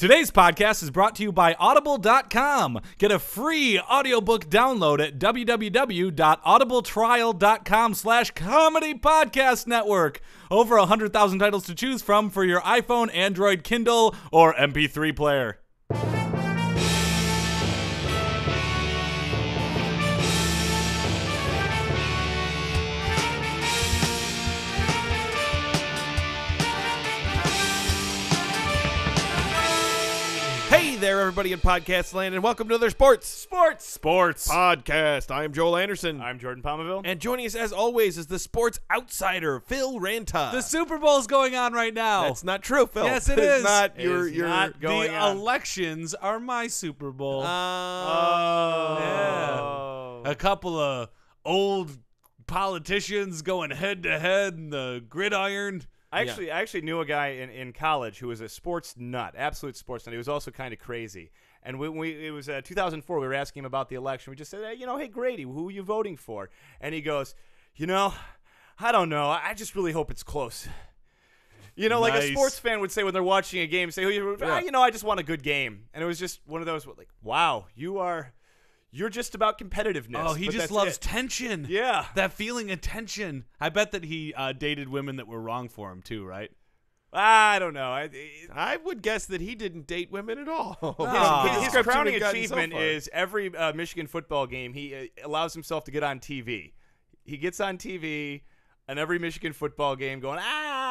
Today's podcast is brought to you by Audible.com. Get a free audiobook download at www.audibletrial.com/comedy podcast network. Over 100,000 titles to choose from for your iPhone, Android, Kindle, or MP3 player. Hey there, everybody in podcast land, and welcome to another Sports podcast. I'm Joel Anderson. I'm Jordan Pomaville. And joining us, as always, is the sports outsider, Phil Ranta. The Super Bowl's going on right now. That's not true, Phil. Yes, it It's is. not. It is not going the on. elections are my Super Bowl. Oh. A couple of old politicians going head to head in the gridiron. I actually knew a guy in college who was a sports nut, absolute sports nut. He was also kind of crazy. And it was 2004. We were asking him about the election. We just said, hey, Grady, who are you voting for? And he goes, I don't know. I just really hope it's close. Like a sports fan would say when they're watching a game, say, I just want a good game. And it was just one of those, like, wow, you're just about competitiveness. Oh, he just loves tension. Yeah. That feeling of tension. I bet that he dated women that were wrong for him, too, right? I don't know. I would guess that he didn't date women at all. His crowning achievement is every Michigan football game, he allows himself to get on TV. He gets on TV on every Michigan football game going,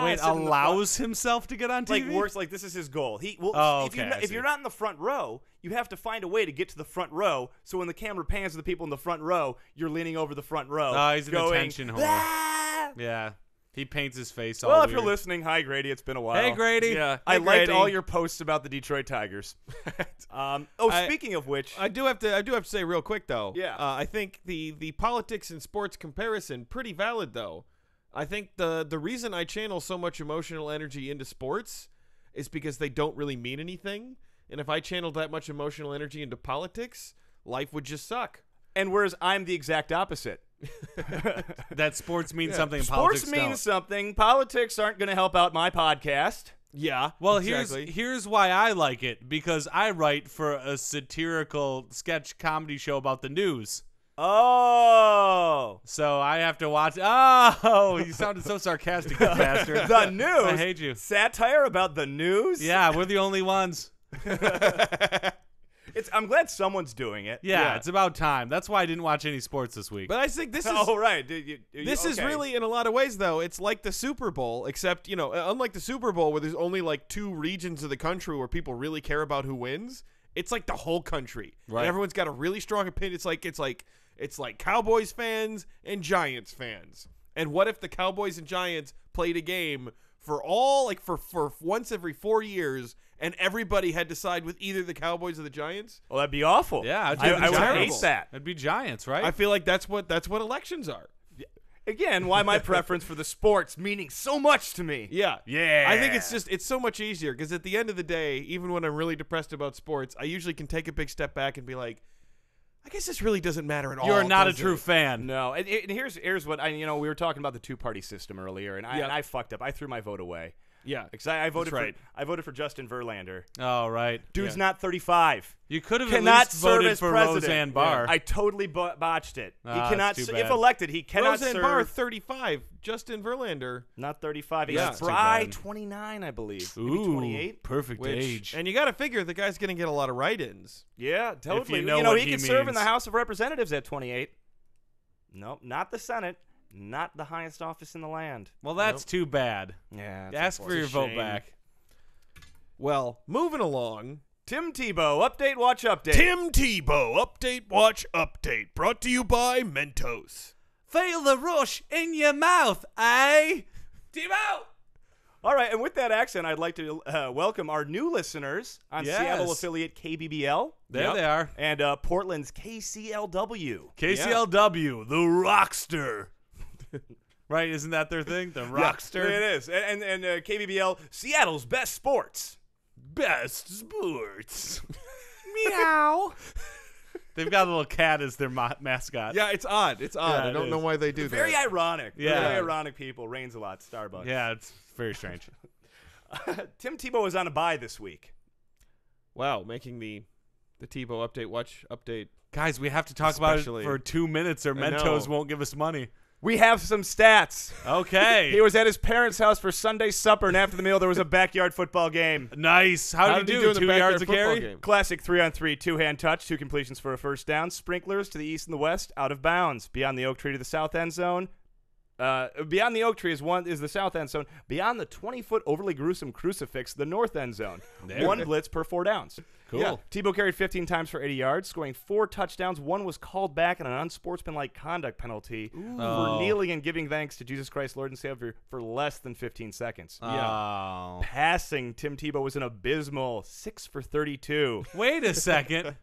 Wait, allows himself to get on TV? Like, worse, like this is his goal. If you're not in the front row, you have to find a way to get to the front row. So when the camera pans to the people in the front row, you're leaning over the front row. Oh, he's an going, attention whore. Ah! Yeah. He paints his face all Well, weird. if you're listening, hi, Grady. It's been a while. Hey, Grady. Yeah. I Hey, liked Grady. all your posts about the Detroit Tigers. Speaking of which, I do have to say real quick, though. Yeah. I think the politics and sports comparison, pretty valid, though. I think the reason I channel so much emotional energy into sports is because they don't really mean anything. And if I channeled that much emotional energy into politics, life would just suck. and whereas I'm the exact opposite. That sports means something and Sports politics means don't. something. Politics aren't going to help out my podcast. Yeah. Well, exactly. here's why I like it, because I write for a satirical sketch comedy show about the news. Oh. So I have to watch. Oh, you sounded so sarcastic, you bastard. The news. I hate you. Satire about the news? Yeah, we're the only ones. I'm glad someone's doing it. Yeah, it's about time. That's why I didn't watch any sports this week. But I think this is Oh, right. this is really, in a lot of ways, though, it's like the Super Bowl, except, unlike the Super Bowl where there's only like 2 regions of the country where people really care about who wins, it's like the whole country. Right. And everyone's got a really strong opinion. It's like Cowboys fans and Giants fans. And what if the Cowboys and Giants played a game for once every 4 years, and everybody had to side with either the Cowboys or the Giants? Well, that'd be awful. Yeah, I would terrible. hate that. It'd be Giants, right? I feel like that's what elections are. Again, why my preference for the sports meaning so much to me. Yeah. Yeah. I think it's so much easier because at the end of the day, even when I'm really depressed about sports, I usually can take a big step back and be like, I guess this really doesn't matter at all. You're not a does true it? fan. No, and here's what we were talking about the 2-party system earlier, and I fucked up. I threw my vote away. Yeah. Because I voted right. I voted for Justin Verlander. Oh, right. Dude's not 35. You could have Cannot at least serve voted as for president. Roseanne Barr. I totally botched it. He Ah, cannot, that's too if bad. elected, he cannot Roseanne serve. Barr, 35. Justin Verlander. Not 35. He's Yeah. spry, Too bad. 29, I believe. Maybe Ooh, 28. perfect age. And you got to figure the guy's going to get a lot of write-ins. Yeah, totally. you know what he he can serve in means. the House of Representatives at 28. Nope, not the Senate. Not the highest office in the land. Well, that's too bad. Yeah. it's Ask for your vote shame. back. Well, moving along. Tim Tebow, update, watch, update. Tim Tebow, update, watch, update. Brought to you by Mentos. Feel the rush in your mouth, eh? Tebow! All right, and with that accent, I'd like to welcome our new listeners on Yes. Seattle affiliate KBBL There Yep. they are. and Portland's KCLW. KCLW, the Rockster. Right, isn't that their thing? The Rockster? It is. And KBBL, Seattle's best sports. Best sports. Meow. They've got a little cat as their mascot. Yeah, it's odd. It's odd. Yeah, I it don't know is. why they do that. Very ironic. Yeah. Very ironic people. Rains a lot. Starbucks. Yeah, it's very strange. Tim Tebow was on a bye this week. Wow, making the Tebow update watch update. Guys, we have to talk about it Especially- for 2 minutes or I Mentos know. won't give us money. We have some stats. Okay. He was at his parents' house for Sunday supper, and after the meal, there was a backyard football game. Nice. How did he do? in the 2 backyard yards of football carry? game? Classic 3-on-3, two-hand touch, 2 completions for a first down. Sprinklers to the east and the west, out of bounds. Beyond the oak tree to the south end zone. Beyond the oak tree is the south end zone. Beyond the 20-foot overly gruesome crucifix, the north end zone. There. 1 blitz per 4 downs. Cool. Yeah. Tebow carried 15 times for 80 yards, scoring 4 touchdowns. 1 was called back and an unsportsmanlike conduct penalty for kneeling and giving thanks to Jesus Christ, Lord and Savior, for less than 15 seconds. Oh. Passing, Tim Tebow was an abysmal 6 for 32. Wait a second.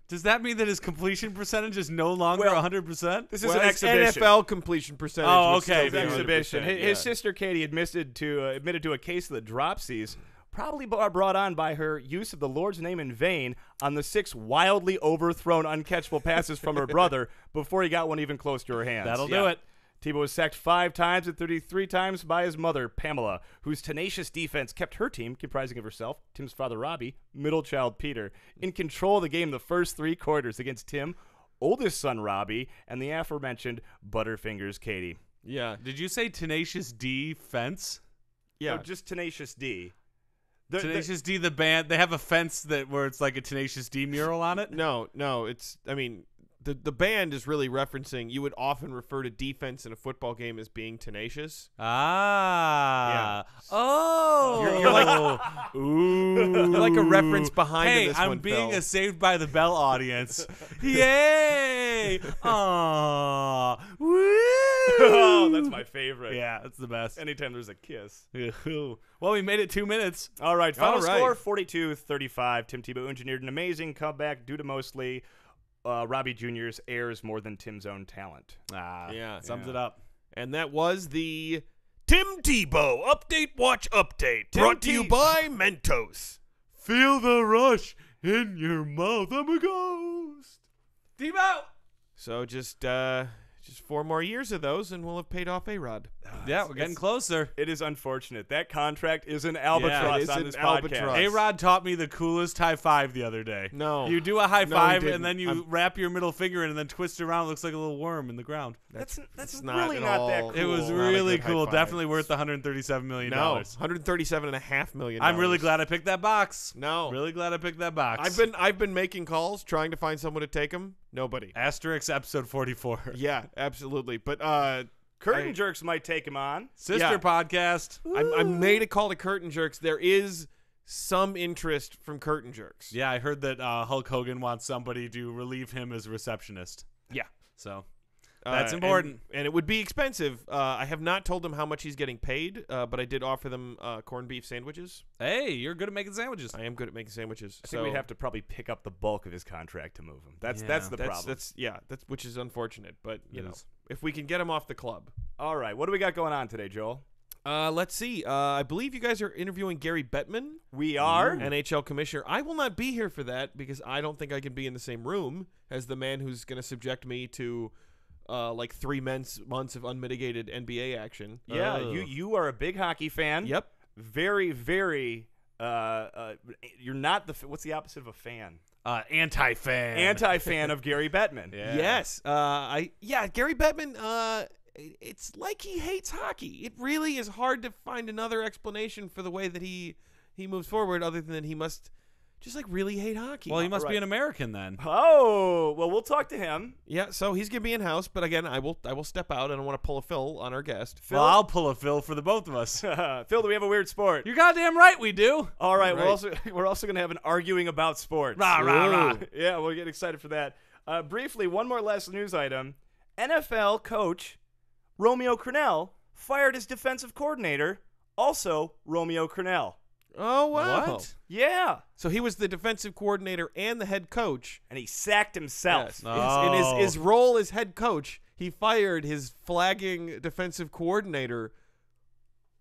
Does that mean that his completion percentage is no longer Well, 100%? This is Well, an his exhibition. NFL completion percentage. Oh, would okay. still be It's an exhibition. 100%, His sister Katie admitted to a case of the dropsies, probably brought on by her use of the Lord's name in vain on the 6 wildly overthrown uncatchable passes from her brother before he got one even close to her hands. That'll do it. Tebow was sacked 5 times and 33 times by his mother, Pamela, whose tenacious defense kept her team, comprising of herself, Tim's father, Robbie, middle child, Peter, in control of the game the first 3 quarters against Tim, oldest son, Robbie, and the aforementioned Butterfingers, Katie. Yeah. Did you say Tenacious D fence? Yeah. No, just Tenacious D. Tenacious D, the band, they have a fence where it's like a Tenacious D mural on it? No. It's. I mean, the band is really referencing. You would often refer to defense in a football game as being tenacious. Ah. Oh. You're like, ooh. You're like a reference behind Hey, this I'm one, being Phil. a Saved by the Bell audience. Yay! Aww. Woo! Oh, that's my favorite. Yeah, that's the best. Anytime there's a kiss. Well, we made it 2 minutes. All right, final All right. score 42-35. Tim Tebow engineered an amazing comeback due to mostly Robbie Jr.'s heirs more than Tim's own talent. Yeah. Sums it up. And that was the Tim Tebow Update Watch Update, brought to you by Mentos. Feel the rush in your mouth. I'm a ghost. Tebow! So just 4 more years of those, and we'll have paid off A-Rod. Yeah, we're getting closer. It is unfortunate. That contract is an albatross it is on an this albatross. podcast. A-Rod taught me the coolest high five the other day. No. You do a high No, five, he didn't. and then you I'm- wrap your middle finger in and then twist it around. It looks like a little worm in the ground. That's not really at not all- that cool. It was Not a really good high cool. five. Definitely worth the $137 million. No, $137.5 million. I'm really glad I picked that box. No. Really glad I picked that box. I've been making calls trying to find someone to take them. Nobody. Asterix episode 44. Yeah, absolutely. But Curtain jerks might take him on. Sister Yeah. podcast. I made a call to Curtain Jerks. There is some interest from Curtain Jerks. Yeah, I heard that Hulk Hogan wants somebody to relieve him as receptionist. Yeah. So that's And- important. And it would be expensive. I have not told them how much he's getting paid, but I did offer them corned beef sandwiches. Hey, you're good at making sandwiches. I am good at making sandwiches. I think we'd have to probably pick up the bulk of his contract to move him. That's Yeah. the problem. That's which is unfortunate, but you It know, is. if we can get him off the club. All right, what do we got going on today, Joel? Let's see. I believe you guys are interviewing Gary Bettman, We are. NHL commissioner. I will not be here for that because I don't think I can be in the same room as the man who's going to subject me to like 3 months of unmitigated NBA action. Yeah, Oh. you are a big hockey fan. Yep. Very, very. You're not the. What's the opposite of a fan? Anti-fan. Anti-fan of Gary Bettman. Yeah. Yes. Gary Bettman. It's like he hates hockey. It really is hard to find another explanation for the way that he moves forward, other than he must just like really hate hockey. Well, he must Right. be an American then. Oh, well, we'll talk to him. Yeah. So he's gonna be in house, but again, I will step out. I don't want to pull a Phil on our guest. Phil, Well, I'll pull a Phil for the both of us. Phil, do we have a weird sport? You're goddamn right we do. All right, Right. we're also going to have an arguing about sports. Rah, rah, rah. Yeah, we'll get excited for that. Briefly, one more last news item. NFL coach Romeo Crenell fired his defensive coordinator, also Romeo Crenell. Oh wow. What? Yeah, So he was the defensive coordinator and the head coach. and he sacked himself. Yes. Oh. In his role as head coach, he fired his flagging defensive coordinator,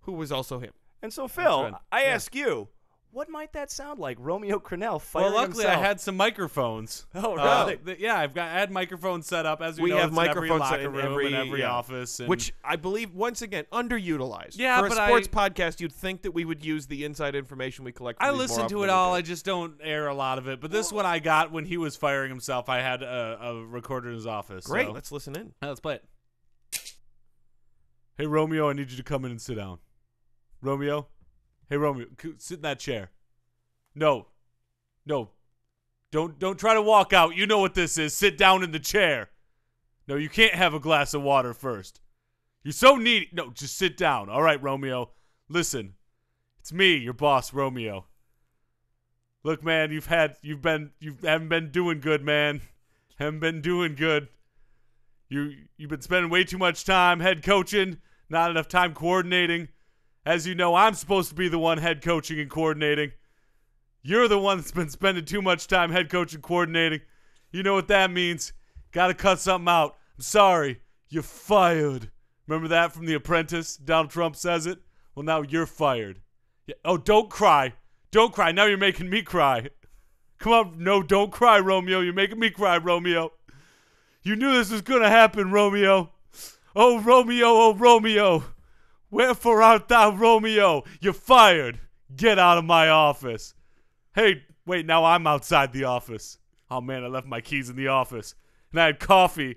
who was also him. And so, Phil, good. I ask you, What might that sound like? Romeo Crenell firing Well, luckily himself. I had some microphones. Oh, really? I had microphones set up. As We know, have it's in every microphones locker in room, every- in every yeah. office. And Which I believe, once again, underutilized. Yeah, For a but sports podcast, you'd think that we would use the inside information we collect. From I these more listen often to it than we all. do. I just don't air a lot of it. But this one I got when he was firing himself. I had a recorder in his office. Great. So. Let's listen in. Let's play it. Hey, Romeo, I need you to come in and sit down. Romeo? Hey, Romeo, sit in that chair. No. Don't try to walk out. You know what this is. Sit down in the chair. No, you can't have a glass of water first. You're so needy. No, just sit down. All right, Romeo. Listen. It's me, your boss, Romeo. Look, man, you haven't been doing good, man. Haven't been doing good. You've been spending way too much time head coaching, not enough time coordinating. As you know, I'm supposed to be the one head coaching and coordinating. You're the one that's been spending too much time head coaching, coordinating. You know what that means. Got to cut something out. I'm sorry. You're fired. Remember that from The Apprentice? Donald Trump says it. Well, now you're fired. Yeah. Oh, don't cry. Don't cry. Now you're making me cry. Come on. No, don't cry, Romeo. You're making me cry, Romeo. You knew this was going to happen, Romeo. Oh, Romeo, oh, Romeo. Wherefore art thou, Romeo? You're fired. Get out of my office. Hey, wait, now I'm outside the office. Oh, man, I left my keys in the office. And I had coffee.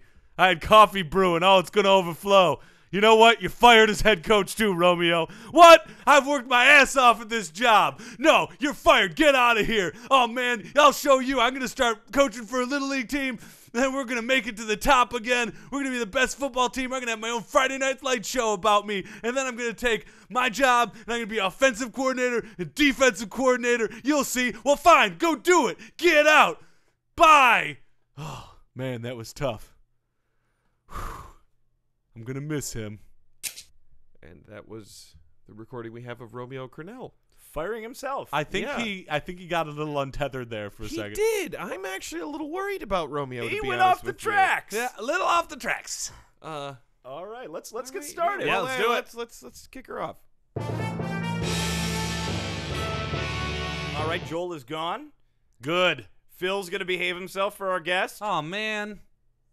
Brewing. Oh, it's going to overflow. You know what? You're fired as head coach too, Romeo. What? I've worked my ass off at this job. No, you're fired. Get out of here. Oh, man, I'll show you. I'm going to start coaching for a Little League team. Then we're going to make it to the top again. We're going to be the best football team. I'm going to have my own Friday Night Light show about me. And then I'm going to take my job, and I'm going to be offensive coordinator and defensive coordinator. You'll see. Well, fine. Go do it. Get out. Bye. Oh, man, that was tough. Whew. I'm going to miss him. And that was the recording we have of Romeo Crenell. Firing himself. I think he got a little untethered there for a second. He did. I'm actually a little worried about Romeo. He to be went honest off the with you. tracks. Yeah, a little off the tracks. All right, let's get Alright, started. Yeah, let's do it. Let's kick her off. All right, Joel is gone. Good. Phil's gonna behave himself for our guest. Oh, man.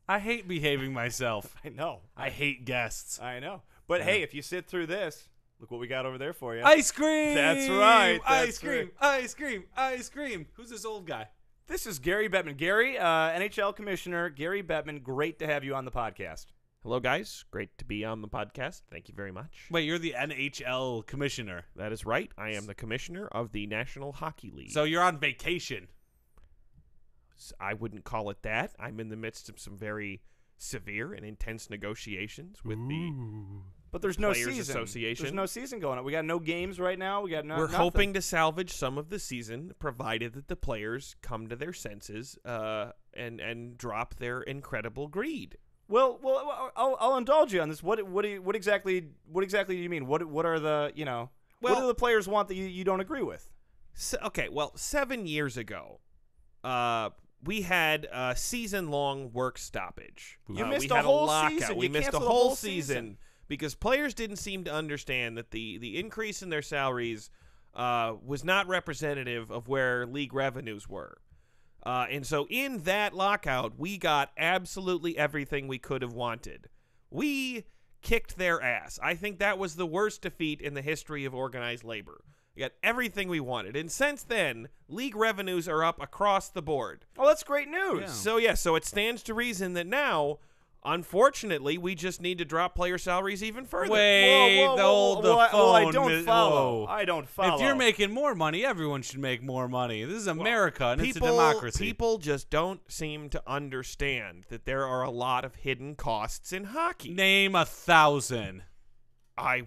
I hate behaving myself. I know. I hate guests. I know. But hey, if you sit through this, look what we got over there for you. Ice cream. That's right, Ice that's cream. Ice cream. Ice cream. Who's this old guy? This is Gary Bettman. Gary, NHL Commissioner Gary Bettman. Great to have you on the podcast. Hello, guys. Great to be on the podcast. Thank you very much. Wait, you're the NHL commissioner. That is right. I am the commissioner of the National Hockey League. So you're on vacation. I wouldn't call it that. I'm in the midst of some very severe and intense negotiations with the But there's no Players season. Association. There's no season going on. We got no games right now. We got no. We're nothing. hoping to salvage some of the season, provided that the players come to their senses and drop their incredible greed. Well, I'll indulge you on this. What exactly do you mean? What are the what do the players want that you don't agree with? So, okay, well, 7 years ago, we had a season-long work stoppage. You missed we a had whole lockout. season. We You missed a canceled the whole whole season season. because players didn't seem to understand that the increase in their salaries was not representative of where league revenues were. And so in that lockout, we got absolutely everything we could have wanted. We kicked their ass. I think that was the worst defeat in the history of organized labor. We got everything we wanted. And since then, league revenues are up across the board. Oh, that's great news. Yeah. So it stands to reason that now, unfortunately, we just need to drop player salaries even further. Wait, hold the phone. I don't follow. Whoa. I don't follow. If you're making more money, everyone should make more money. This is America, and it's a democracy. People just don't seem to understand that there are a lot of hidden costs in hockey. Name 1,000. I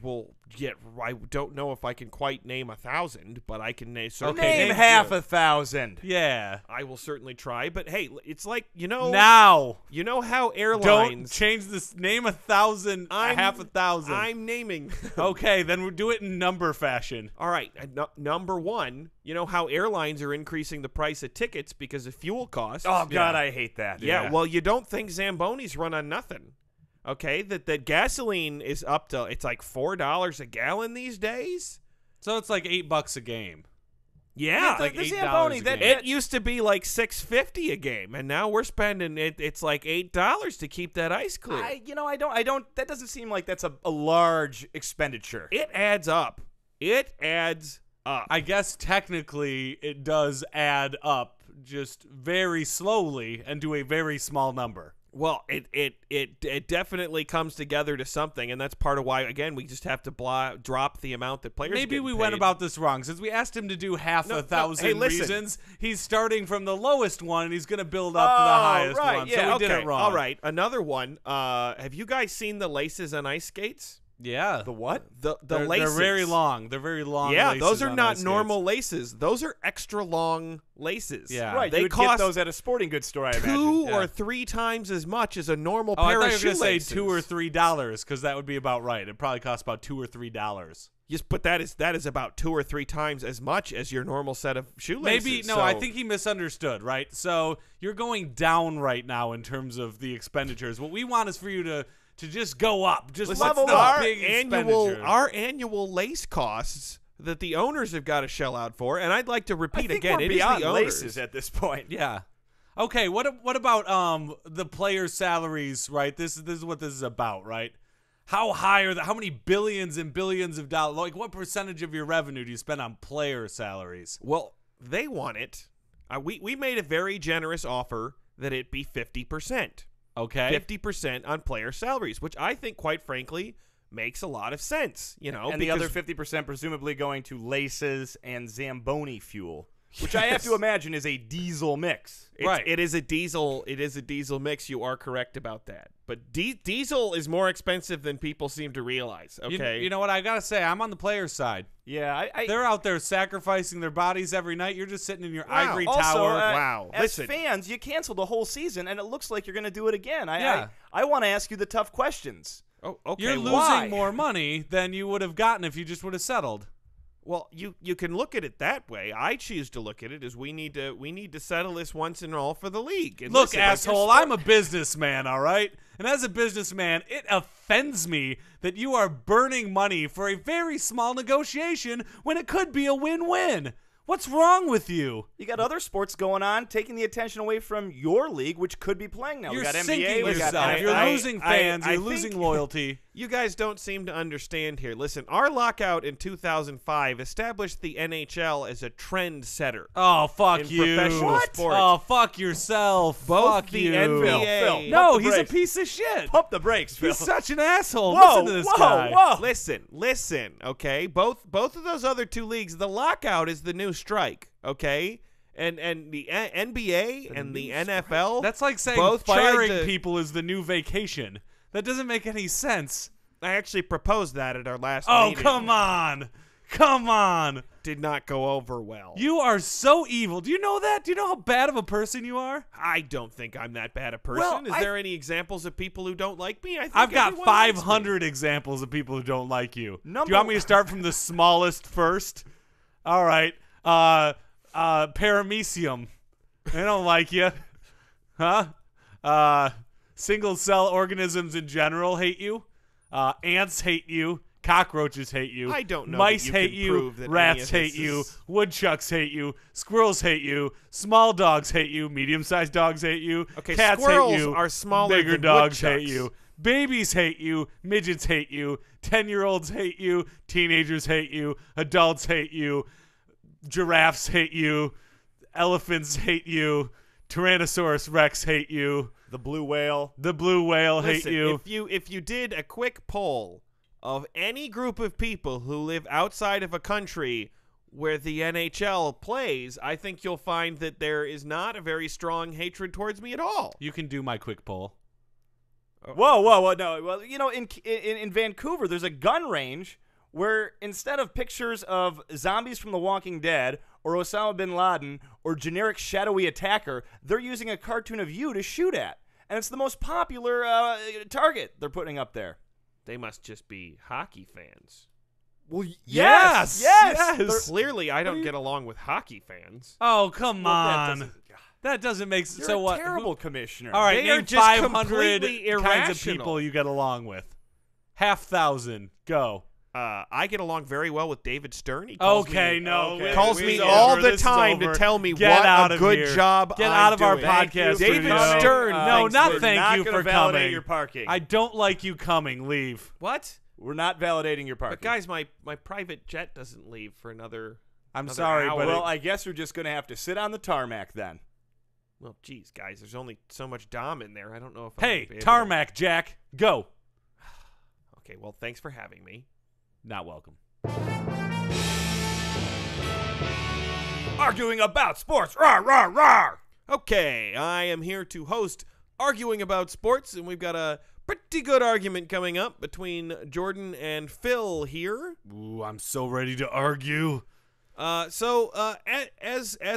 don't know if I can quite name 1,000, but I can certainly name name half you. 1,000. Yeah. I will certainly try. But hey, it's like Now. you know how Don't airlines. change this. Name 1,000. Half 1,000. I'm naming. Okay, then we'll do it in number fashion. All right, number one, you know how airlines are increasing the price of tickets because of fuel costs? Oh God, I hate that. yeah, well, you don't think Zambonis run on nothing. Okay, that gasoline is up to, it's like $4 a gallon these days. So it's like $8 a game. Yeah, the like $8 Zamboni, a that game. it used to be like $6.50 a game, and now we're spending it's like $8 to keep that ice clear. I don't. That doesn't seem like that's a large expenditure. It adds up. It adds up. I guess technically it does add up, just very slowly and to a very small number. Well, it definitely comes together to something, and that's part of why, again, we just have to drop the amount that players Maybe get we paid. went about this wrong. Since we asked him to do half No, a thousand hey, listen. reasons, he's starting from the lowest one, and he's going to build up to the highest right, one. yeah, so we Okay, did it wrong. all right. Another one. Have you guys seen the laces on ice skates? Yeah. The what? The They're laces. very long. They're very long Yeah, laces those are on not ice skates. normal laces. Those are extra long laces. Yeah. Right, They you would cost get those at a sporting goods store, I imagine. 2 Yeah. or 3 times as much as a normal Oh, I pair thought of you were going to say shoelaces. $2 or $3, because that would be about right. It probably costs about $2 or $3. Yes, but that is about 2 or 3 times as much as your normal set of shoelaces. Maybe no. so- I think he misunderstood. Right. So you're going down right now in terms of the expenditures. What we want is for you to just go up. Just Listen, level up. up. our Big annual expenditure. our annual lace costs that the owners have got to shell out for, and I'd like to I repeat think again, we're it is beyond the owners. laces at this point. Yeah. Okay. What about the players' salaries? Right. This is what this is about. Right. How high are how many billions and billions of dollars? Like, what percentage of your revenue do you spend on player salaries? Well, they want it. We made a very generous offer that it be 50%. Okay. 50% on player salaries, which I think, quite frankly, makes a lot of sense. You know, And the other because 50% presumably going to laces and Zamboni fuel, which I have to imagine is a diesel mix. Right. It is a diesel. It is a diesel mix. You are correct about that. But diesel is more expensive than people seem to realize. Okay. You know what? I got to say, I'm on the players' side. Yeah, They're out there sacrificing their bodies every night. You're just sitting in your Wow. ivory also, tower. Wow. As Listen. fans, you canceled the whole season, and it looks like you're going to do it again. Yeah. I want to ask you the tough questions. Oh, okay. You're well, why? losing more money than you would have gotten if you just would have settled. Well, you can look at it that way. I choose to look at it as we need to settle this once and all for the league. And Look, listen, like your asshole, sport- I'm a businessman, all right? And as a businessman, it offends me that you are burning money for a very small negotiation when it could be a win-win. What's wrong with you? You got other sports going on, taking the attention away from your league, which could be playing now. You're we got sinking NBA, we got yourself. NFL. You're I- losing I- fans. I You're think- losing loyalty. You guys don't seem to understand here. Listen, our lockout in 2005 established the NHL as a trend setter. Oh, fuck In you. professional What? sports. Oh, fuck yourself. Both fuck the you. NBA Phil, No, pump the he's a brakes. piece of shit. Pump the brakes, Phil. He's such an asshole. Whoa, Listen to this whoa, guy. whoa. Listen, okay? Both of those other two leagues, the lockout is the new strike, okay? And the NBA and the NFL, That's like saying both tried firing to- people is the new vacation. That doesn't make any sense. I actually proposed that at our last Oh, meeting. come on. Come on. Did not go over well. You are so evil. Do you know that? Do you know how bad of a person you are? I don't think I'm that bad a person. Well, Is there any examples of people who don't like me? I think I've got everyone likes me. 500 examples of people who don't like you. Do Number- you want me to start from the smallest first? All right. Paramecium. They don't like you. Huh? Single cell organisms in general hate you. Ants hate you. Cockroaches hate you. I don't know Mice that you hate can you. prove that any Rats of hate this you. is- Woodchucks hate you. Squirrels hate you. Small dogs hate you. Medium-sized dogs hate you. Okay, Cats squirrels hate you. are smaller Bigger than dogs hate woodchucks. you. Babies hate you. Midgets hate you. 10-year-olds hate you. Teenagers hate you. Adults hate you. Giraffes hate you. Elephants hate you. Tyrannosaurus Rex hate you. The blue whale. The blue whale Listen, hate you. if you did a quick poll of any group of people who live outside of a country where the NHL plays, I think you'll find that there is not a very strong hatred towards me at all. You can do my quick poll. Whoa, no. Well, you know, in Vancouver, there's a gun range where instead of pictures of zombies from The Walking Dead or Osama bin Laden or generic shadowy attacker, they're using a cartoon of you to shoot at. And it's the most popular target they're putting up there. They must just be hockey fans. Well, Yes! They're- Clearly, I don't get along with hockey fans. Oh, come Well, that on. doesn't- That doesn't make sense. You're So a what? terrible commissioner. All right, They are name just 500 completely kinds of irrational. people you get along with. 500. Go. I get along very well with David Stern. He calls Okay, me, no. Okay. calls This me is all over. the This is time over. to tell me Get what out a of good here. job Get I'm out of our doing. podcast David studio. Stern. No, thanks not for- thank not you gonna for validate coming. your parking. I don't like you coming. Leave. What? We're not validating your parking. But guys, my private jet doesn't leave for another. I'm Another sorry, hour. but Well, I guess we're just going to have to sit on the tarmac then. Well, geez, guys, there's only so much Dom in there. I don't know if. I'm hey, gonna be able to- tarmac, Jack, go. Okay, well, thanks for having me. Not welcome. Arguing about sports. Rawr, rawr, rawr. Okay, I am here to host Arguing About Sports, and we've got a pretty good argument coming up between Jordan and Phil here. Ooh, I'm so ready to argue. As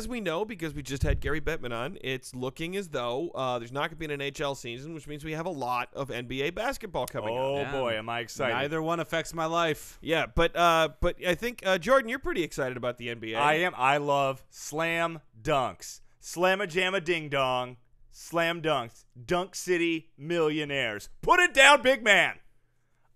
we know, because we just had Gary Bettman on, it's looking as though there's not going to be an NHL season, which means we have a lot of NBA basketball coming up. Oh, Yeah. boy, am I excited. Neither one affects my life. Yeah, but I think Jordan, you're pretty excited about the NBA. I am. I love slam dunks. Slamma-jamma ding-dong. Slam dunks. Dunk City millionaires. Put it down, big man.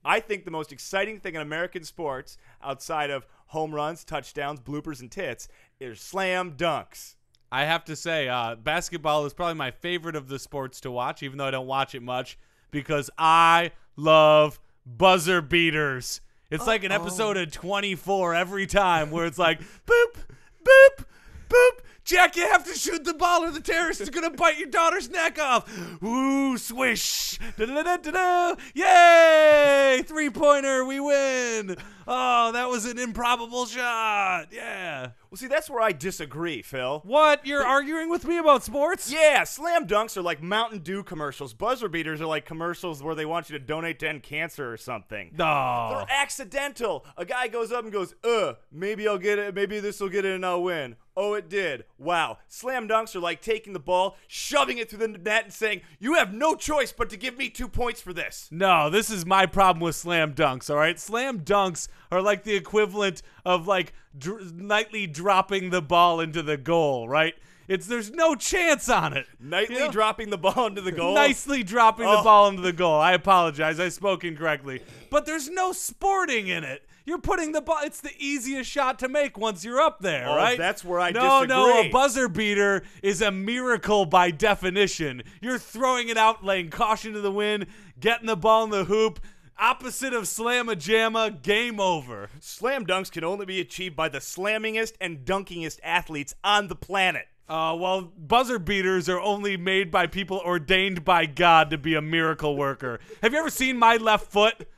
I think the most exciting thing in American sports, outside of home runs, touchdowns, bloopers, and tits, is slam dunks. I have to say, basketball is probably my favorite of the sports to watch, even though I don't watch it much, because I love buzzer beaters. It's like an episode of 24 every time where it's like, boop, boop, boop. Jack, you have to shoot the ball or the terrorist is going to bite your daughter's neck off. Ooh, swish. Da-da-da-da-da. Yay! Three-pointer, we win. Oh, that was an improbable shot. Yeah. Well, see, that's where I disagree, Phil. What? You're arguing with me about sports? Yeah, slam dunks are like Mountain Dew commercials. Buzzer beaters are like commercials where they want you to donate to end cancer or something. No. They're accidental. A guy goes up and goes, maybe I'll get it. Maybe this will get it and I'll win. Oh, it did. Wow. Slam dunks are like taking the ball, shoving it through the net and saying, you have no choice but to give me 2 points for this. No, this is my problem with slam dunks, all right? Slam dunks are like the equivalent of like nightly dropping the ball into the goal, right? There's no chance on it. Nightly dropping the ball into the goal. Nicely dropping the ball into the goal. I apologize. I spoke incorrectly. But there's no sporting in it. You're putting the ball. It's the easiest shot to make once you're up there, right? That's where I No, disagree. a buzzer beater is a miracle by definition. You're throwing it out, laying caution to the wind, getting the ball in the hoop. Opposite of slamma-jamma, game over. Slam dunks can only be achieved by the slammingest and dunkingest athletes on the planet. Well, buzzer beaters are only made by people ordained by God to be a miracle worker. Have you ever seen my left foot?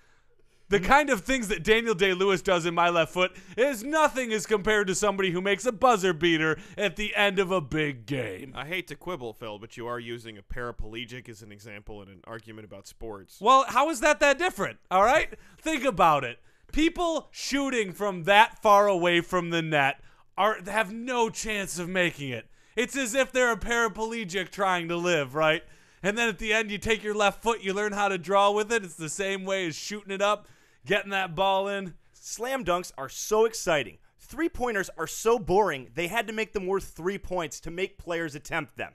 The kind of things that Daniel Day-Lewis does in my left foot is nothing as compared to somebody who makes a buzzer beater at the end of a big game. I hate to quibble, Phil, but you are using a paraplegic as an example in an argument about sports. Well, how is that different, all right? Think about it. People shooting from that far away from the net have no chance of making it. It's as if they're a paraplegic trying to live, right? And then at the end, you take your left foot, you learn how to draw with it. It's the same way as shooting it up, getting that ball in. Slam dunks are so exciting. Three-pointers are so boring, they had to make them worth 3 points to make players attempt them.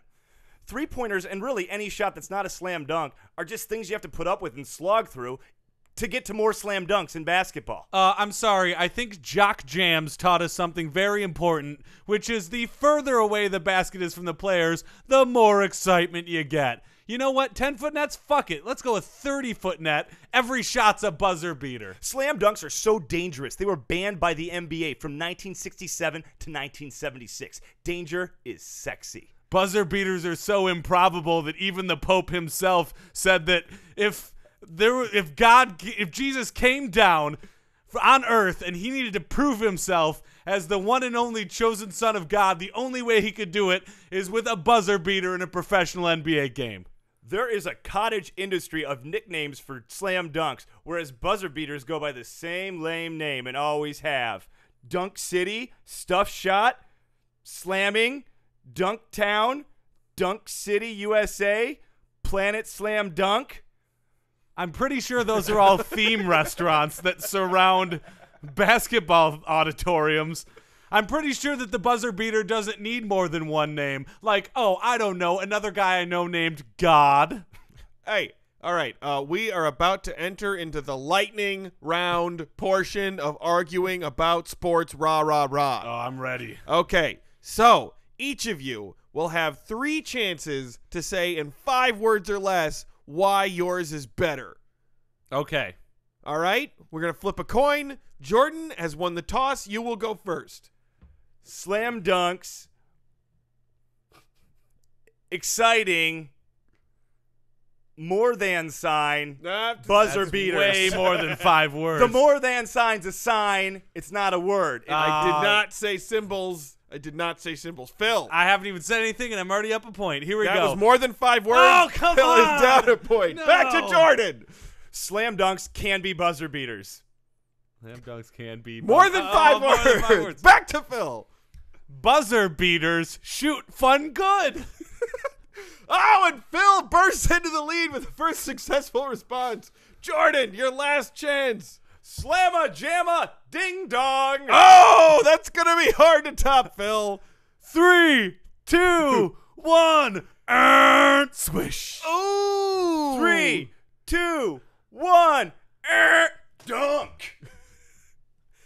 Three-pointers, and really any shot that's not a slam dunk, are just things you have to put up with and slog through to get to more slam dunks in basketball. I'm sorry. I think Jock Jams taught us something very important, which is the further away the basket is from the players, the more excitement you get. You know what? 10-foot nets? Fuck it. Let's go with 30-foot net. Every shot's a buzzer beater. Slam dunks are so dangerous. They were banned by the NBA from 1967 to 1976. Danger is sexy. Buzzer beaters are so improbable that even the Pope himself said that if Jesus came down on earth and he needed to prove himself as the one and only chosen son of God, the only way he could do it is with a buzzer beater in a professional NBA game. There is a cottage industry of nicknames for slam dunks, whereas buzzer beaters go by the same lame name and always have. Dunk City, Stuff Shot, Slamming, Dunk Town, Dunk City, USA, Planet Slam Dunk. I'm pretty sure those are all theme restaurants that surround basketball auditoriums. I'm pretty sure that the buzzer beater doesn't need more than one name. Like, oh, I don't know, another guy I know named God. Hey, All right, we are about to enter into the lightning round portion of arguing about sports. Rah, rah, rah. Oh, I'm ready. Okay, so each of you will have 3 chances to say in 5 words or less why yours is better. Okay. All right, we're going to flip a coin. Jordan has won the toss. You will go first. Slam dunks. Exciting. More than sign. Buzzer That's beaters. Way more than 5 words. The more than sign's a sign. It's not a word. I did not say symbols. Phil. I haven't even said anything, and I'm already up a point. Here we That go. was more than 5 words. Oh, come Phil on. is down a point. No. Back to Jordan. Slam dunks can be buzzer beaters. Slam dunks can be More than 5 more than 5 words. Back to Phil. Buzzer beaters shoot fun good. Oh, and Phil bursts into the lead with the first successful response. Jordan, your last chance. Slamma jamma ding dong. Oh, that's going to be hard to top, Phil. 3, 2, 1. Swish. Ooh. 3, 2, 1. Dunk.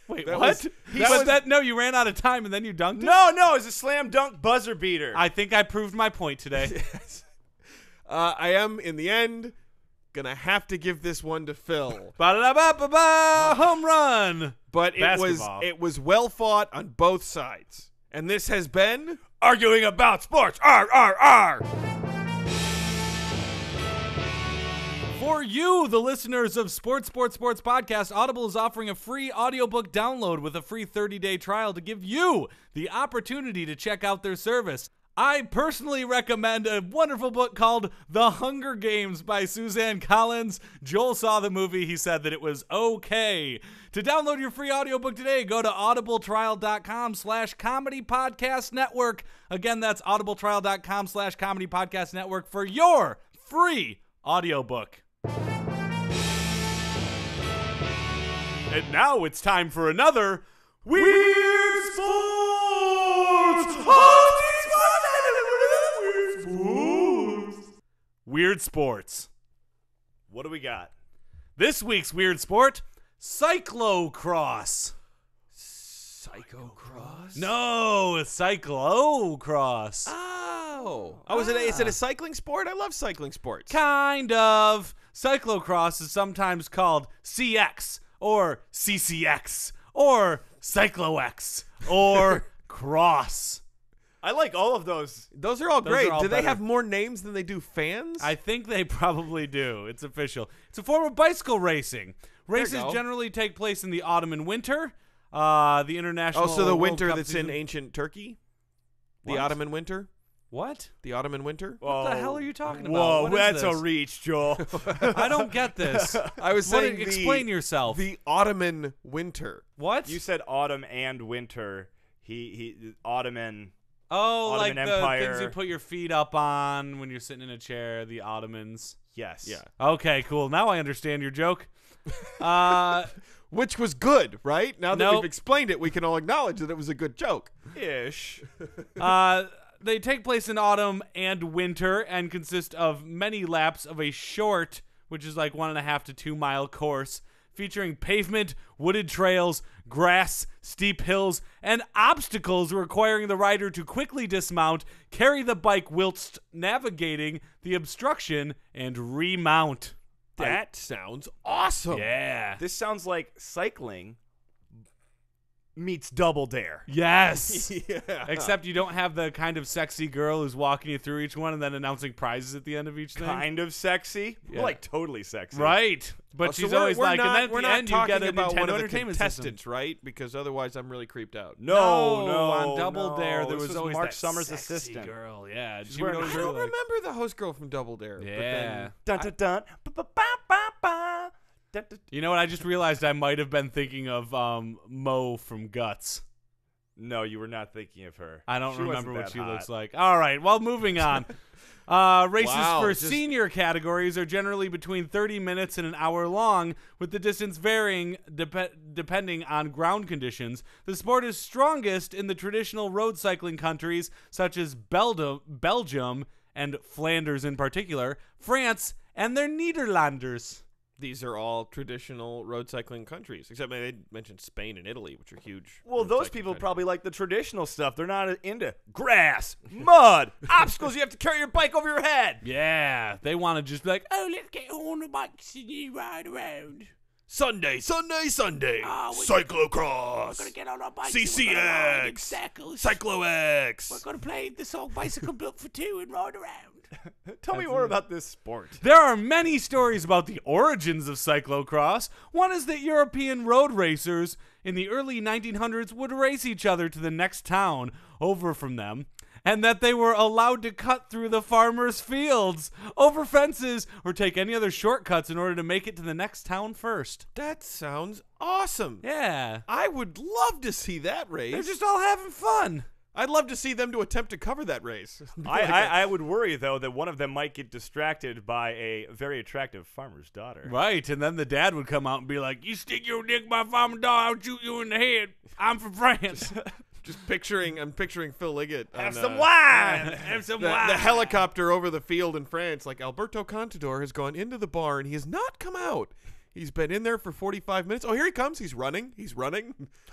Wait, That what? was- No, you ran out of time and then you dunked it? No, it's a slam dunk buzzer beater. I think I proved my point today. I am, in the end, going to have to give this one to Phil. Ba-da-ba-ba-ba, home run. But Basketball. it was well fought on both sides. And this has been Arguing about sports. R. For you, the listeners of Sports Podcast, Audible is offering a free audiobook download with a free 30-day trial to give you the opportunity to check out their service. I personally recommend a wonderful book called The Hunger Games by Suzanne Collins. Joel saw the movie. He said that it was okay. To download your free audiobook today, go to audibletrial.com/comedy podcast network. Again, that's audibletrial.com/comedy podcast network for your free audiobook. And now it's time for another Weird Sports! Weird Sports. What do we got? This week's Weird Sport, Cyclo-cross. Cyclo-cross? No, it's Cyclo-cross. Oh. Is it a cycling sport? I love cycling sports. Kind of. Cyclo-cross is sometimes called CX or CCX or Cyclo-X or Cross. I like all of those. Those are all Those great. are all Do they better. have more names than they do fans? I think they probably do. It's official. It's a form of bicycle racing. Races go. generally take place in the autumn and winter. The international. Oh, so the World winter Cup that's season- in ancient Turkey? The What? autumn and winter? What? The autumn and winter? What the hell are you talking about? Whoa, What is that's this? a reach, Joel. I don't get this. I was What- saying explain yourself. The Ottoman winter. What? You said autumn and winter. He Ottoman. Oh, like Ottoman the Empire. things you put your feet up on when you're sitting in a chair, the Ottomans. Yes. Yeah. Okay, cool. Now I understand your joke. Which was good, right? Now that Nope. we've explained it, we can all acknowledge that it was a good joke. Ish. They take place in autumn and winter and consist of many laps of a short, which is like 1.5 to 2 mile course, featuring pavement, wooded trails, grass, steep hills, and obstacles requiring the rider to quickly dismount, carry the bike whilst navigating the obstruction, and remount. That sounds awesome. Yeah. This sounds like cycling meets Double Dare. Yes. Yeah. Except you don't have the kind of sexy girl who's walking you through each one and then announcing prizes at the end of each thing. Kind of sexy. Yeah. Like totally sexy. Right. But Oh, so she's we're- always we're like, not, and then at we're the not end you talking get a about Nintendo one of the Entertainment System. contestants, right? Because otherwise I'm really creeped out. No. on Double no. Dare there This was always Mark that Summers' sexy assistant. girl. Yeah, She's she would wearing a always I be don't like, remember the host girl from Double Dare. yeah. Dun, dun, dun. Ba-ba-ba-ba-ba. Dun, dun. You know what? I just realized I might have been thinking of Mo from Guts. No, you were not thinking of her. I don't She remember wasn't what that she hot. looks like. All right, well, moving on. Races Wow, for just- senior categories are generally between 30 minutes and an hour long, with the distance varying depending on ground conditions. The sport is strongest in the traditional road cycling countries such as Belgium and Flanders in particular, France, and they're Nederlanders. These are all traditional road cycling countries, except they mentioned Spain and Italy, which are huge. Well, road those cycling people countries. probably like the traditional stuff. They're not into grass, mud, obstacles. You have to carry your bike over your head. Yeah, they want to just be like, oh, let's get on the bikes and ride around. Sunday. Oh, Cyclo-cross. We're gonna get on our bikes. CCX. Cyclo-X. Cyclo-X. We're gonna play the song Bicycle Built for Two and ride around. Tell me more about this sport. There are many stories about the origins of cyclocross. One is that European road racers in the early 1900s would race each other to the next town over from them, and that they were allowed to cut through the farmers' fields, over fences, or take any other shortcuts in order to make it to the next town first. That sounds awesome. Yeah. I would love to see that race. They're just all having fun. I'd love to see them to attempt to cover that race. I would worry, though, that one of them might get distracted by a very attractive farmer's daughter. Right, and then the dad would come out and be like, you stick your dick by farmer dog, I'll shoot you in the head. I'm from France. I'm picturing Phil Liggett. Have on, some wine. Have some the wine. helicopter over the field in France, like Alberto Contador has gone into the bar and he has not come out. He's been in there for 45 minutes. Oh, here he comes. He's running.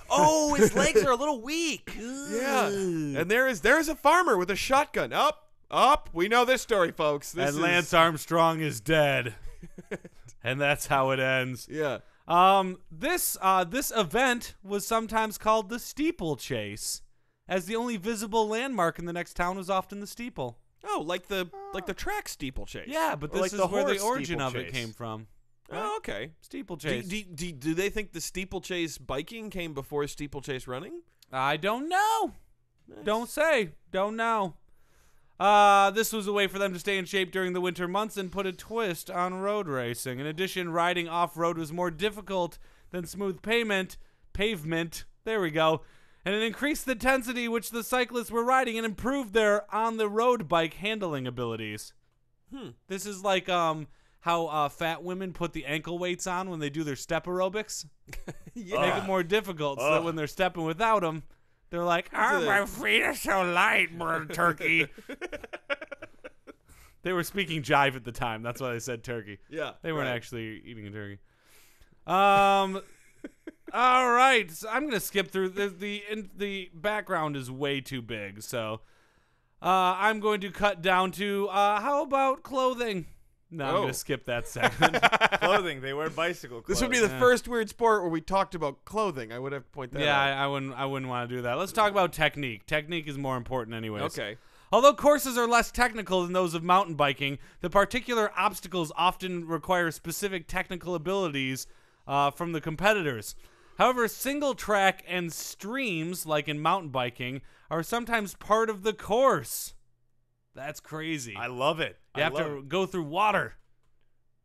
Oh, his legs are a little weak. Yeah. And there's a farmer with a shotgun. Up. We know this story, folks. Lance Armstrong is dead. And that's how it ends. Yeah. This event was sometimes called the steeplechase, as the only visible landmark in the next town was often the steeple. Oh, like the track steeplechase. Yeah, but Or this like is the where the horse origin of it steeplechase. came from. Oh, okay. Steeplechase. Do they think the steeplechase biking came before steeplechase running? I don't know. Nice. Don't say. Don't know. This was a way for them to stay in shape during the winter months and put a twist on road racing. In addition, riding off-road was more difficult than smooth pavement. There we go. And it increased the intensity which the cyclists were riding and improved their on-the-road bike handling abilities. This is like how fat women put the ankle weights on when they do their step aerobics. Yeah. Make it more difficult so that when they're stepping without them, they're like, my feet are so light, brother turkey. They were speaking jive at the time. That's why they said turkey. Yeah. They weren't right. actually eating a turkey. All right. So I'm gonna skip through the background is way too big, so I'm going to cut down to how about clothing? No, I'm gonna skip that segment. Clothing. They wear bicycle clothes. This would be the first weird sport where we talked about clothing. I would have to point that Yeah, out. I wouldn't want to do that. Let's talk about technique. Technique is more important anyways. Okay. Although courses are less technical than those of mountain biking, the particular obstacles often require specific technical abilities from the competitors. However, single track and streams, like in mountain biking, are sometimes part of the course. That's crazy. I love it. You have to go through water.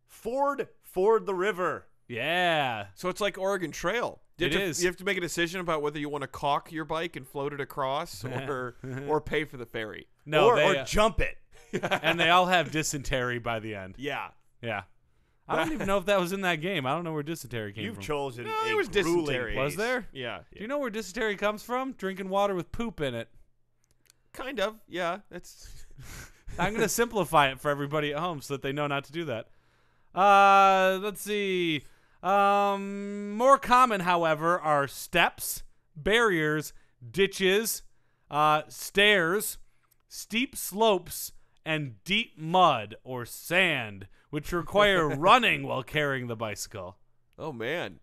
Ford the river. Yeah. So it's like Oregon Trail. It is. You have to make a decision about whether you want to caulk your bike and float it across or pay for the ferry. No, or jump it. and they all have dysentery by the end. Yeah. Yeah. I don't even know if that was in that game. I don't know where dysentery came You've from. chosen No, a there was grueling dysentery. Was pace. there? Yeah. Do you know where dysentery comes from? Drinking water with poop in it. Kind of. Yeah. That's. I'm going to simplify it for everybody at home so that they know not to do that. Let's see. More common, however, are steps, barriers, ditches, stairs, steep slopes, and deep mud or sand, which require running while carrying the bicycle. Oh man.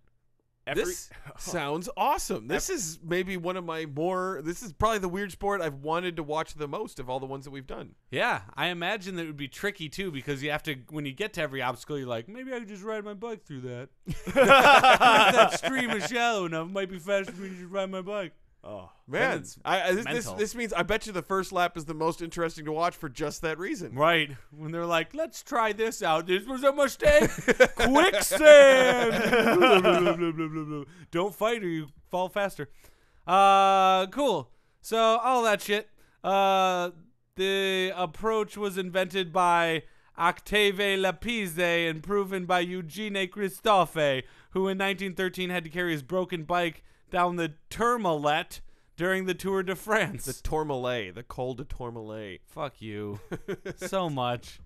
This sounds awesome. This is maybe one of my this is probably the weird sport I've wanted to watch the most of all the ones that we've done. Yeah, I imagine that it would be tricky too because you have to, when you get to every obstacle, you're like, maybe I could just ride my bike through that. If that stream is shallow enough, it might be faster for me to just ride my bike. Oh Man, it's this mental. means I bet you the first lap is the most interesting to watch for just that reason. Right. When they're like, let's try this out. This was a mistake. Quicksand. Don't fight or you fall faster. Cool. So, all that shit. The approach was invented by Octave Lapise and proven by Eugene Christophe, who in 1913 had to carry his broken bike down the Tourmalet during the Tour de France. The Tourmalet, the Col de Tourmalet. Fuck you. So much.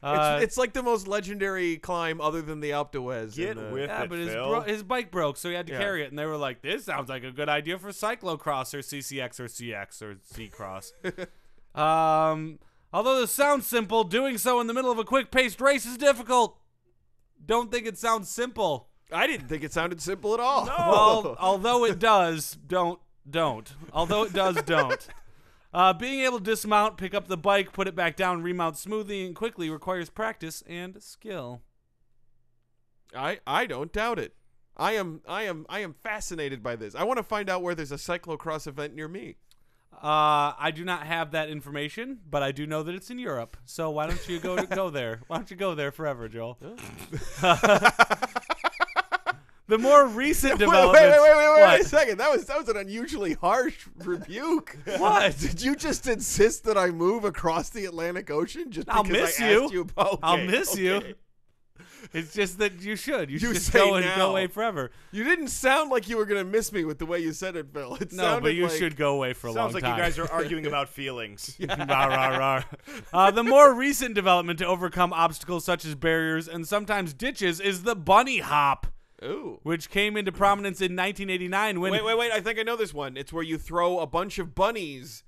It's like the most legendary climb other than the Alpe d'Huez. Get with Yeah, it, but Phil. his bike broke, so he had to Yeah. carry it. And they were like, this sounds like a good idea for cyclo-cross or CCX or CX or C-cross. Although this sounds simple, doing so in the middle of a quick-paced race is difficult. Don't think it sounds simple. I didn't think it sounded simple at all. Well, although it does, don't. Although it does, don't. Being able to dismount, pick up the bike, put it back down, remount smoothly and quickly requires practice and skill. I don't doubt it. I am fascinated by this. I want to find out where there's a cyclo-cross event near me. I do not have that information, but I do know that it's in Europe. So why don't you go there? Why don't you go there forever, Joel? The more recent developments. Wait a second. That was an unusually harsh rebuke. What? Did you just insist that I move across the Atlantic Ocean just I'll because miss I you. asked you about? I'll miss you. It's just that you should. You should just say go and now. go away forever. You didn't sound like you were going to miss me with the way you said it, Bill. It No, sounded but you like, should go away for a long Sounds like time. you guys are arguing about feelings. Rah, rah, rah. The more recent development to overcome obstacles such as barriers and sometimes ditches is the bunny hop, Ooh. which came into prominence in 1989 when Wait. I think I know this one. It's where you throw a bunch of bunnies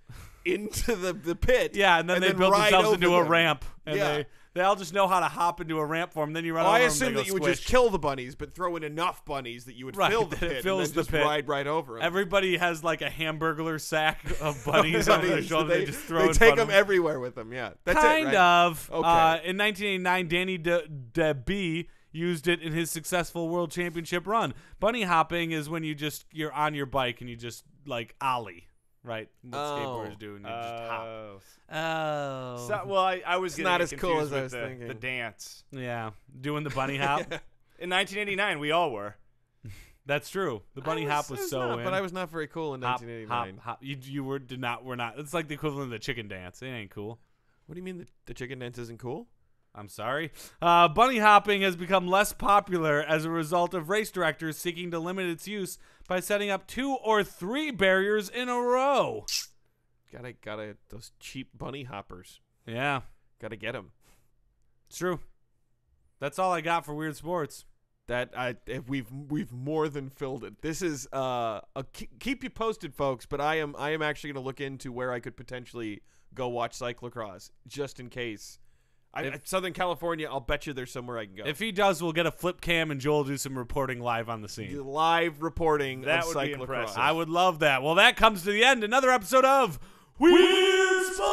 into the pit. Yeah, and then they build ride themselves over into a them. ramp. And Yeah. they all just know how to hop into a ramp for them. Then you run Oh, over I them, assumed they that you go would just squish. kill the bunnies, but throw in enough bunnies that you would Right, fill the that it pit fills and then the just pit. ride right over them. Everybody has like a hamburgler sack of bunnies over their shoulder. They just throw They in take front of them everywhere with them. Yeah, that's kind it, right? of. Okay. In 1989, Danny DeBee used it in his successful world championship run. Bunny hopping is when you're on your bike and you just like ollie, right? What skateboarders do, and you just hop. Oh. So, well, I was getting not as confused cool as I with was thinking. the dance. Yeah, doing the bunny hop. In 1989, we all were. That's true. The bunny hop was so not, in. but I was not very cool in hop, 1989. hop. You were not. It's like the equivalent of the chicken dance. It ain't cool. What do you mean the chicken dance isn't cool? I'm sorry. Bunny hopping has become less popular as a result of race directors seeking to limit its use by setting up 2 or 3 barriers in a row. Gotta those cheap bunny hoppers. Yeah, Gotta get them. it's true. That's all I got for weird sports. We've more than filled it. This is keep you posted, folks. But I am actually gonna look into where I could potentially go watch cyclocross just in case. Southern California, I'll bet you there's somewhere I can go. If he does, we'll get a flip cam and Joel do some reporting live on the scene. Live reporting That of would be cyclocross. impressive. I would love that. Well, that comes to the end. Another episode of Weird Sports.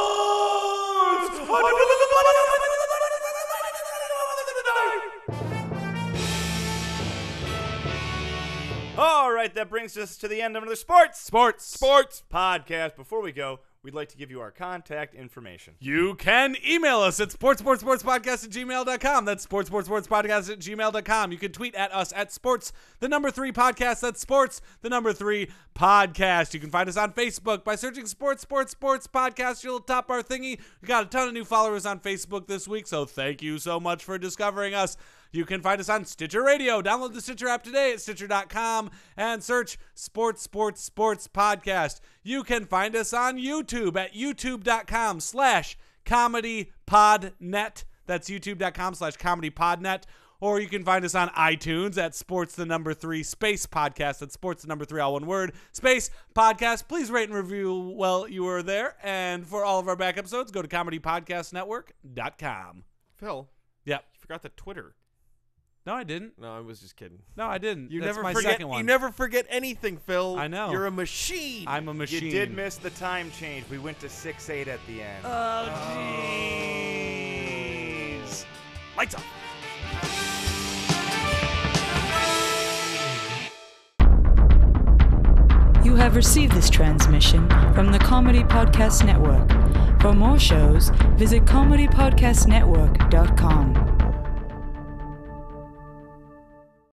All right, that brings us to the end of another sports Sports. podcast. Before we go, we'd like to give you our contact information. You can email us at sportspodcast@gmail.com. That's sportspodcast@gmail.com. You can tweet at us at sports3podcast. That's sports3podcast. You can find us on Facebook by searching sports podcast. You'll top our thingy. We got a ton of new followers on Facebook this week, so thank you so much for discovering us. You can find us on Stitcher Radio. Download the Stitcher app today at Stitcher.com and search Sports Podcast. You can find us on YouTube at youtube.com/comedypodnet. That's youtube.com/comedypodnet. Or you can find us on iTunes at sports3 space podcast. That's sports3 all one word, space podcast. Please rate and review while you are there. And for all of our back episodes, go to comedypodcastnetwork.com. Phil, Yep. you forgot the Twitter. No, I didn't. No, I was just kidding. No, I didn't. You That's never my forget. second one. You never forget anything, Phil. I know. You're a machine. I'm a machine. You did miss the time change. We went to 6-8 at the end. Oh, jeez. Lights up. You have received this transmission from the Comedy Podcast Network. For more shows, visit comedypodcastnetwork.com.